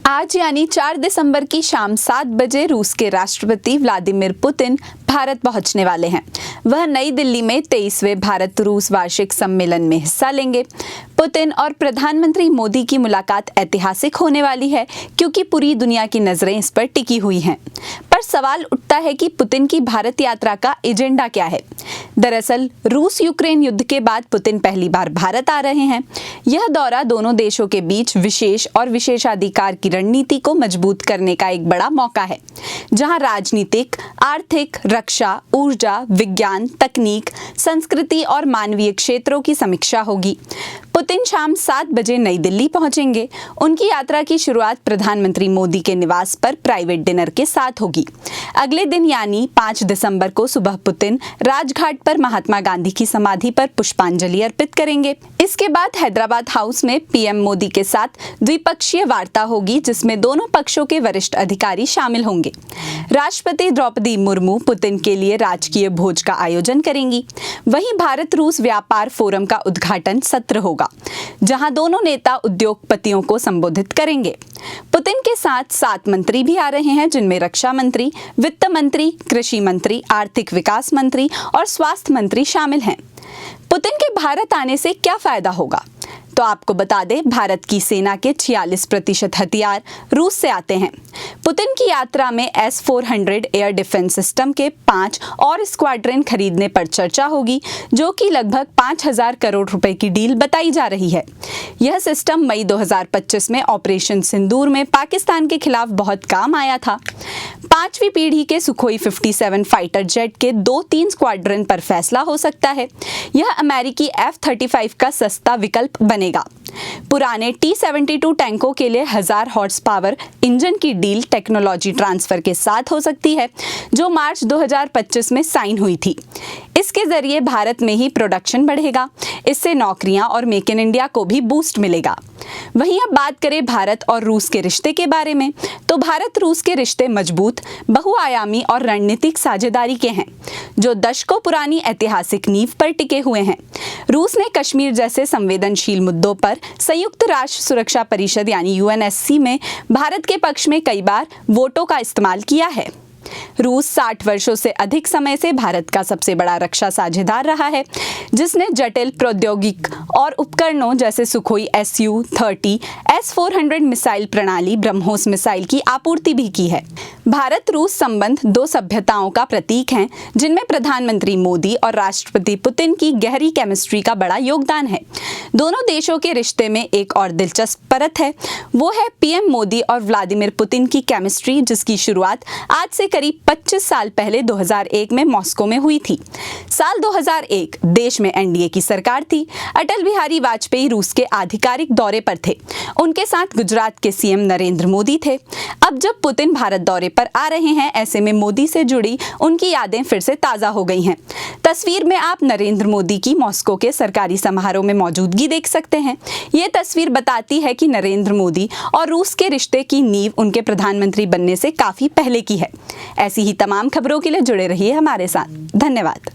आज यानी 4 दिसंबर की शाम 7 बजे रूस के राष्ट्रपति व्लादिमीर पुतिन भारत पहुंचने वाले हैं। वह नई दिल्ली में 23वें भारत रूस वार्षिक सम्मेलन में हिस्सा लेंगे। पुतिन और प्रधानमंत्री मोदी की मुलाकात ऐतिहासिक होने वाली है क्योंकि पूरी दुनिया की नजरें इस पर टिकी हुई हैं। पर सवाल उठता है कि पुतिन की भारत यात्रा का एजेंडा क्या है। दरअसल रूस यूक्रेन युद्ध के बाद पुतिन पहली बार भारत आ रहे हैं। यह दौरा दोनों देशों के बीच विशेष और विशेषाधिकार की रणनीति को मजबूत करने का एक बड़ा मौका है, जहां राजनीतिक, आर्थिक, रक्षा, ऊर्जा, विज्ञान, तकनीक, संस्कृति और मानवीय क्षेत्रों की समीक्षा होगी। पुतिन शाम 7 बजे नई दिल्ली पहुंचेंगे। उनकी यात्रा की शुरुआत प्रधानमंत्री मोदी के निवास पर प्राइवेट डिनर के साथ होगी। अगले दिन यानी 5 दिसंबर को सुबह पुतिन राजघाट पर महात्मा गांधी की समाधि पर पुष्पांजलि अर्पित करेंगे। इसके बाद हैदराबाद हाउस में पीएम मोदी के साथ द्विपक्षीय वार्ता होगी, जिसमें दोनों पक्षों के वरिष्ठ अधिकारी शामिल होंगे। राष्ट्रपति द्रौपदी मुर्मू पुतिन के लिए राजकीय भोज का आयोजन करेंगी। वहीं भारत रूस व्यापार फोरम का उद्घाटन सत्र होगा, जहां दोनों नेता उद्योगपतियों को संबोधित करेंगे। पुतिन के साथ 7 मंत्री भी आ रहे हैं, जिनमें रक्षा मंत्री, वित्त मंत्री, कृषि मंत्री, आर्थिक विकास मंत्री और स्वास्थ्य मंत्री शामिल हैं। पुतिन के भारत आने से क्या फायदा होगा? तो आपको बता दें, भारत की सेना के 46% हथियार रूस से आते हैं। पुतिन की यात्रा में S-400 एयर डिफेंस सिस्टम के 5 और स्क्वाड्रन खरीदने पर चर्चा होगी, जो कि लगभग 5,000 करोड़ रुपए की डील बताई जा रही है। यह सिस्टम मई 2025 में ऑपरेशन सिंदूर में पाकिस्तान के खिलाफ बहुत काम आया था। 5वीं पीढ़ी के सुखोई 57 फाइटर जेट के 2-3 स्क्वाड्रन पर फैसला हो सकता है। यह अमेरिकी F-35 का सस्ता विकल्प बनेगा। पुराने T-72 टैंकों के लिए 1000 हॉर्स पावर इंजन की डील टेक्नोलॉजी ट्रांसफर के साथ हो सकती है, जो मार्च 2025 में साइन हुई थी। इसके जरिए भारत में ही प्रोडक्शन बढ़ेगा। इससे नौकरियां और मेक इन इंडिया को भी बूस्ट मिलेगा। वहीं अब बात करें भारत और रूस के रिश्ते के बारे में, तो भारत रूस के रिश्ते मजबूत, बहुआयामी और रणनीतिक साझेदारी के हैं, जो दशकों पुरानी ऐतिहासिक नींव पर टिके हुए हैं। रूस ने कश्मीर जैसे संवेदनशील मुद्दों पर संयुक्त राष्ट्र सुरक्षा परिषद यानी UNSC में भारत के पक्ष में कई बार वोटों का इस्तेमाल किया है। रूस 60 वर्षों से अधिक समय से भारत का सबसे बड़ा रक्षा साझेदार रहा है, जिसने जटिल प्रौद्योगिक और उपकरणों जैसे सुखोई Su-30, S-400 मिसाइल प्रणाली, ब्रह्मोस मिसाइल की आपूर्ति भी की है। भारत रूस संबंध 2 सभ्यताओं का प्रतीक हैं, जिनमें प्रधानमंत्री मोदी और राष्ट्रपति पुतिन की गहरी केमिस्ट्री का बड़ा योगदान है। दोनों देशों के रिश्ते में एक और दिलचस्प परत है, वो है पीएम मोदी और व्लादिमीर पुतिन की केमिस्ट्री, जिसकी शुरुआत आज से करीब 25 साल पहले 2001 में मॉस्को में हुई थी। साल 2001 देश में एनडीए की सरकार थी। अटल बिहारी वाजपेयी रूस के आधिकारिक दौरे पर थे। उनके साथ गुजरात के सीएम नरेंद्र मोदी थे। अब जब पुतिन भारत दौरे पर आ रहे हैं, ऐसे में मोदी से जुड़ी उनकी यादें फिर से ताज़ा हो गई हैं। तस्वीर में आप नरेंद्र मोदी की मॉस्को के सरकारी समारोह में मौजूदगी देख सकते हैं। ये तस्वीर बताती है कि नरेंद्र मोदी और रूस के रिश्ते की नींव उनके प्रधानमंत्री बनने से काफ़ी पहले की है। ऐसी ही तमाम खबरों के लिए जुड़े रहिए हमारे साथ। धन्यवाद।